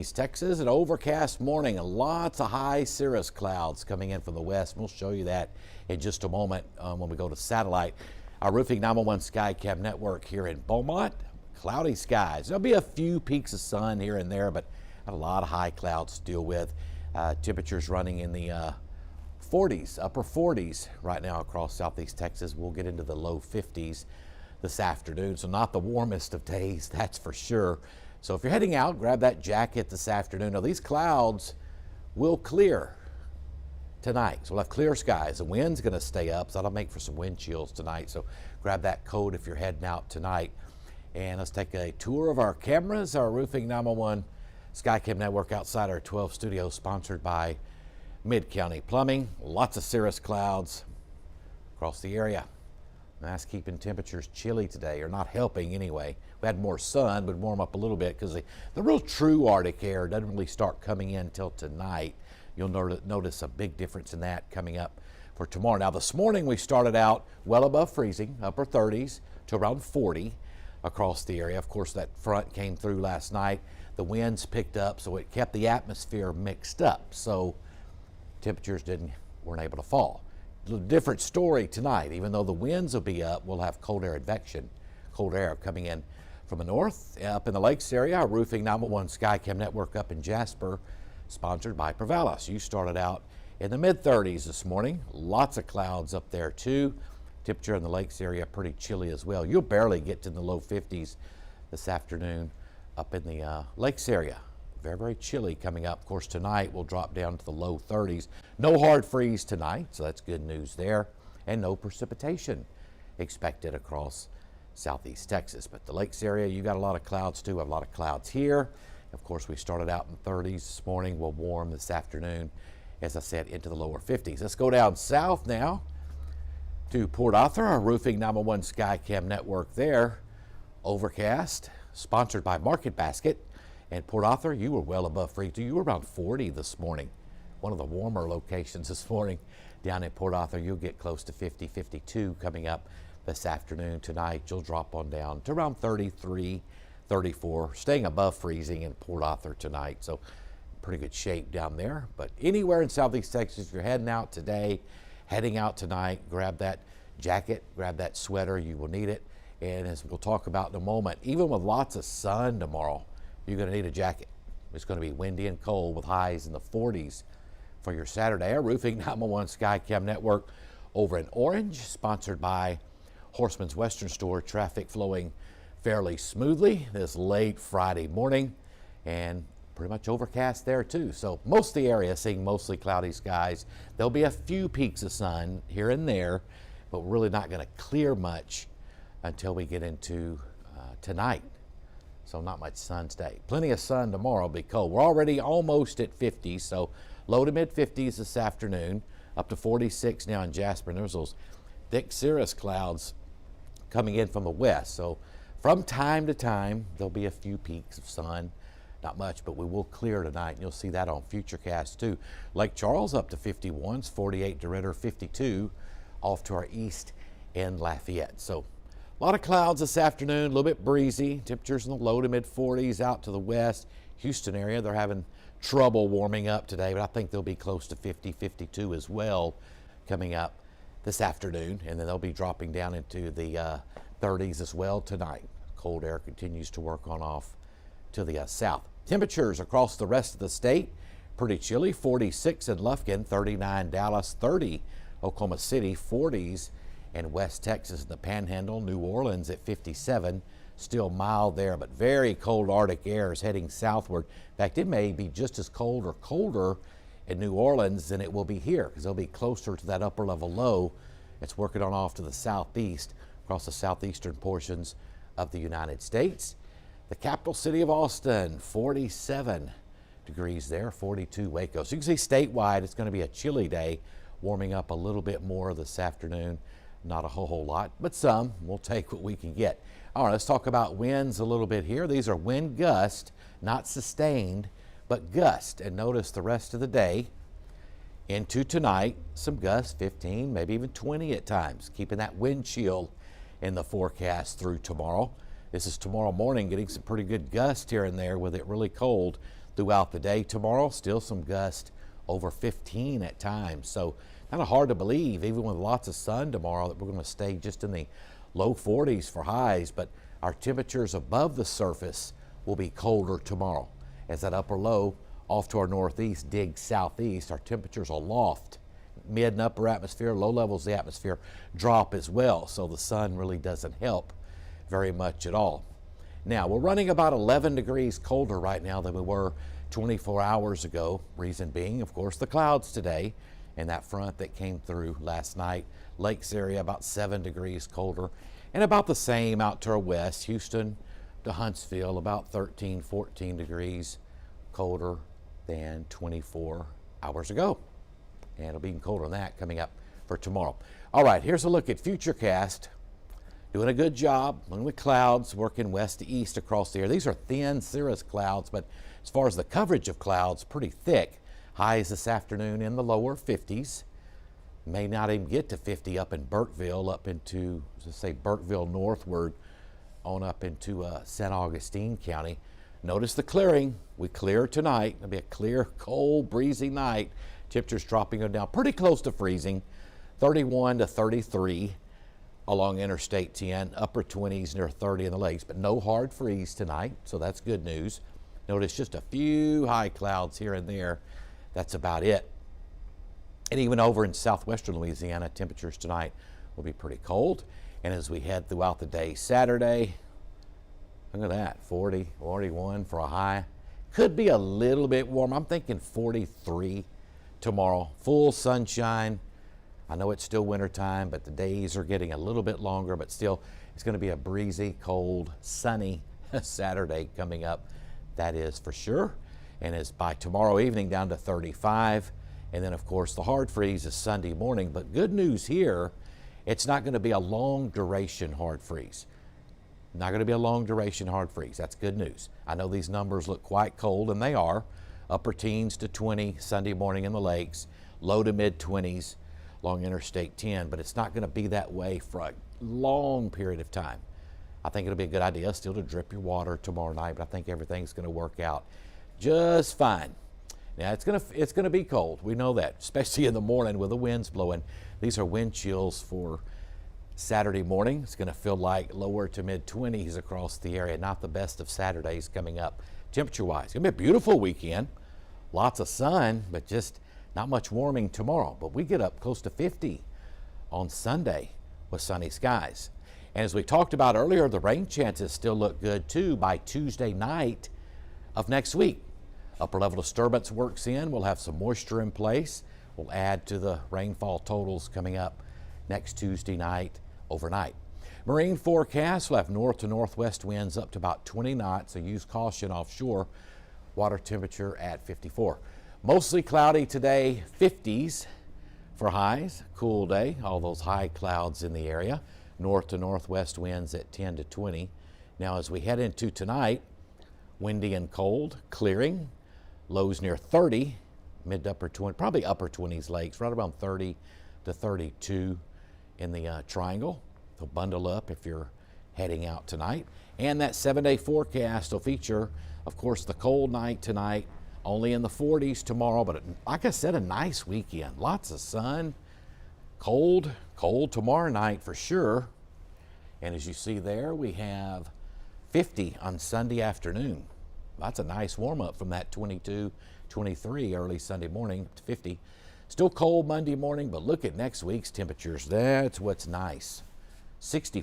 East Texas, an overcast morning, lots of high cirrus clouds coming in from the west. We'll show you that in just a moment when we go to satellite. Our Roofing 911 Skycam network here in Beaumont, cloudy skies. There'll be a few peaks of sun here and there, but a lot of high clouds to deal with. Temperatures running in the 40s, upper 40s right now across southeast Texas. We'll get into the low 50s this afternoon, so not the warmest of days, that's for sure. So if you're heading out, grab that jacket this afternoon. Now these clouds will clear tonight, so we'll have clear skies. The wind's going to stay up, so that'll make for some wind chills tonight. So grab that coat if you're heading out tonight. And let's take a tour of our cameras. Our Roofing 911 Skycam network outside our 12 studios, sponsored by Mid-County Plumbing. Lots of cirrus clouds across the area. That's keeping temperatures chilly today, or not helping anyway. We had more sun, would warm up a little bit because the real true Arctic air doesn't really start coming in until tonight. You'll notice a big difference in that coming up for tomorrow. Now this morning we started out well above freezing, upper 30s to around 40 across the area. Of course, that front came through last night. The winds picked up, so it kept the atmosphere mixed up. So temperatures weren't able to fall. A little different story tonight. Even though the winds will be up, we'll have cold air advection, cold air coming in from the north. Up in the lakes area, our Roofing 911 Skycam network up in Jasper, sponsored by Provalis. You started out in the mid-30s this morning. Lots of clouds up there too. Temperature in the lakes area pretty chilly as well. You'll barely get to the low 50s this afternoon up in the lakes area. Very, very chilly coming up. Of course, tonight we'll drop down to the low 30s. No hard freeze tonight, so that's good news there. And no precipitation expected across southeast Texas. But the lakes area, you got a lot of clouds too. We have a lot of clouds here. Of course, we started out in 30s this morning. We'll warm this afternoon, as I said, into the lower 50s. Let's go down south now to Port Arthur, our Roofing 911 Skycam network there. Overcast, sponsored by Market Basket. And Port Arthur, you were well above freezing. You were around 40 this morning. One of the warmer locations this morning down in Port Arthur. You'll get close to 50, 52 coming up this afternoon. Tonight, you'll drop on down to around 33, 34, staying above freezing in Port Arthur tonight. So pretty good shape down there. But anywhere in southeast Texas, if you're heading out today, heading out tonight, grab that jacket, grab that sweater. You will need it. And as we'll talk about in a moment, even with lots of sun tomorrow, you're going to need a jacket. It's going to be windy and cold with highs in the 40s for your Saturday. Our Roofing 911 Skycam network over in Orange, sponsored by Horseman's Western Store. Traffic flowing fairly smoothly this late Friday morning, and pretty much overcast there too. So most of the area seeing mostly cloudy skies. There'll be a few peaks of sun here and there, but we're really not going to clear much until we get into tonight. So not much sun today. Plenty of sun tomorrow, be cold. We're already almost at 50, so low to mid 50s this afternoon, up to 46 now in Jasper. And there's those thick cirrus clouds coming in from the west. So from time to time, there'll be a few peaks of sun. Not much, but we will clear tonight. And you'll see that on Futurecast too. Lake Charles up to 51s, 48 DeRidder, 52 off to our east in Lafayette. So a lot of clouds this afternoon, a little bit breezy. Temperatures in the low to mid 40s out to the west. Houston area, they're having trouble warming up today, but I think they'll be close to 50, 52 as well coming up this afternoon. And then they'll be dropping down into the 30s as well tonight. Cold air continues to work on off to the south. Temperatures across the rest of the state, pretty chilly. 46 in Lufkin, 39 Dallas, 30 Oklahoma City, 40s in West Texas, the Panhandle. New Orleans at 57, still mild there, but very cold Arctic air is heading southward. In fact, it may be just as cold or colder in New Orleans than it will be here, because they'll be closer to that upper level low. It's working on off to the southeast across the southeastern portions of the United States. The capital city of Austin, 47 degrees there, 42 Waco. So you can see statewide it's going to be a chilly day, warming up a little bit more this afternoon. Not a whole lot, but some. We'll take what we can get. All right, let's talk about winds a little bit here. These are wind gusts, not sustained, but gust. And notice the rest of the day into tonight, some gusts, 15, maybe even 20 at times, keeping that wind chill in the forecast through tomorrow. This is tomorrow morning, getting some pretty good gusts here and there with it really cold. throughout the day tomorrow. Still some gusts over 15 at times. So kind of hard to believe, even with lots of sun tomorrow, that we're going to stay just in the low 40s for highs. But our temperatures above the surface will be colder tomorrow. As that upper low off to our northeast digs southeast, our temperatures aloft, mid and upper atmosphere, low levels of the atmosphere drop as well. So the sun really doesn't help very much at all. Now, we're running about 11 degrees colder right now than we were 24 hours ago. Reason being, of course, the clouds today and that front that came through last night. Lakes area about 7 degrees colder, and about the same out to our west, Houston to Huntsville, about 13, 14 degrees colder than 24 hours ago. And it'll be even colder than that coming up for tomorrow. All right, here's a look at Futurecast. Doing a good job looking at clouds working west to east across the air. These are thin cirrus clouds, but as far as the coverage of clouds, pretty thick. Highs this afternoon in the lower 50s. May not even get to 50 up in Burkeville, up into, let's say, Burkeville northward on up into St. Augustine County. Notice the clearing. We clear tonight. It'll be a clear, cold, breezy night. Temperatures dropping down pretty close to freezing, 31 to 33 along Interstate 10, upper 20s near 30 in the lakes, but no hard freeze tonight, so that's good news. Notice just a few high clouds here and there. That's about it. And even over in southwestern Louisiana, temperatures tonight will be pretty cold. And as we head throughout the day, Saturday, look at that, 40, 41 for a high. Could be a little bit warm. I'm thinking 43 tomorrow. Full sunshine. I know it's still wintertime, but the days are getting a little bit longer, but still it's going to be a breezy, cold, sunny Saturday coming up. That is for sure. And it's by tomorrow evening down to 35. And then, of course, the hard freeze is Sunday morning. But good news here, it's not going to be a long duration hard freeze. Not going to be a long duration hard freeze. That's good news. I know these numbers look quite cold, and they are. Upper teens to 20 Sunday morning in the lakes, low to mid 20s along Interstate 10, but it's not going to be that way for a long period of time. I think it'll be a good idea still to drip your water tomorrow night, but I think everything's going to work out just fine. Now, it's going to be cold. We know that, especially in the morning with the winds blowing. These are wind chills for Saturday morning. It's going to feel like lower to mid 20s across the area. Not the best of Saturdays coming up temperature-wise. It's going to be a beautiful weekend. Lots of sun, but just not much warming tomorrow. But we get up close to 50 on Sunday with sunny skies. And as we talked about earlier, the rain chances still look good too by Tuesday night of next week. Upper level disturbance works in. We'll have some moisture in place. We'll add to the rainfall totals coming up next Tuesday night overnight. Marine forecast will have north to northwest winds up to about 20 knots, so use caution offshore. Water temperature at 54. Mostly cloudy today, 50s for highs. Cool day, all those high clouds in the area. North to northwest winds at 10 to 20. Now as we head into tonight, windy and cold, clearing. Lows near 30, mid to upper 20, probably upper 20s lakes, right around 30 to 32 in the triangle. So bundle up if you're heading out tonight. And that 7-day forecast will feature, of course, the cold night tonight, only in the 40s tomorrow, but like I said, a nice weekend. Lots of sun, cold tomorrow night for sure. And as you see there, we have 50 on Sunday afternoon. That's a nice warm up from that 22, 23 early Sunday morning to 50. Still cold Monday morning, but look at next week's temperatures. That's what's nice. 60.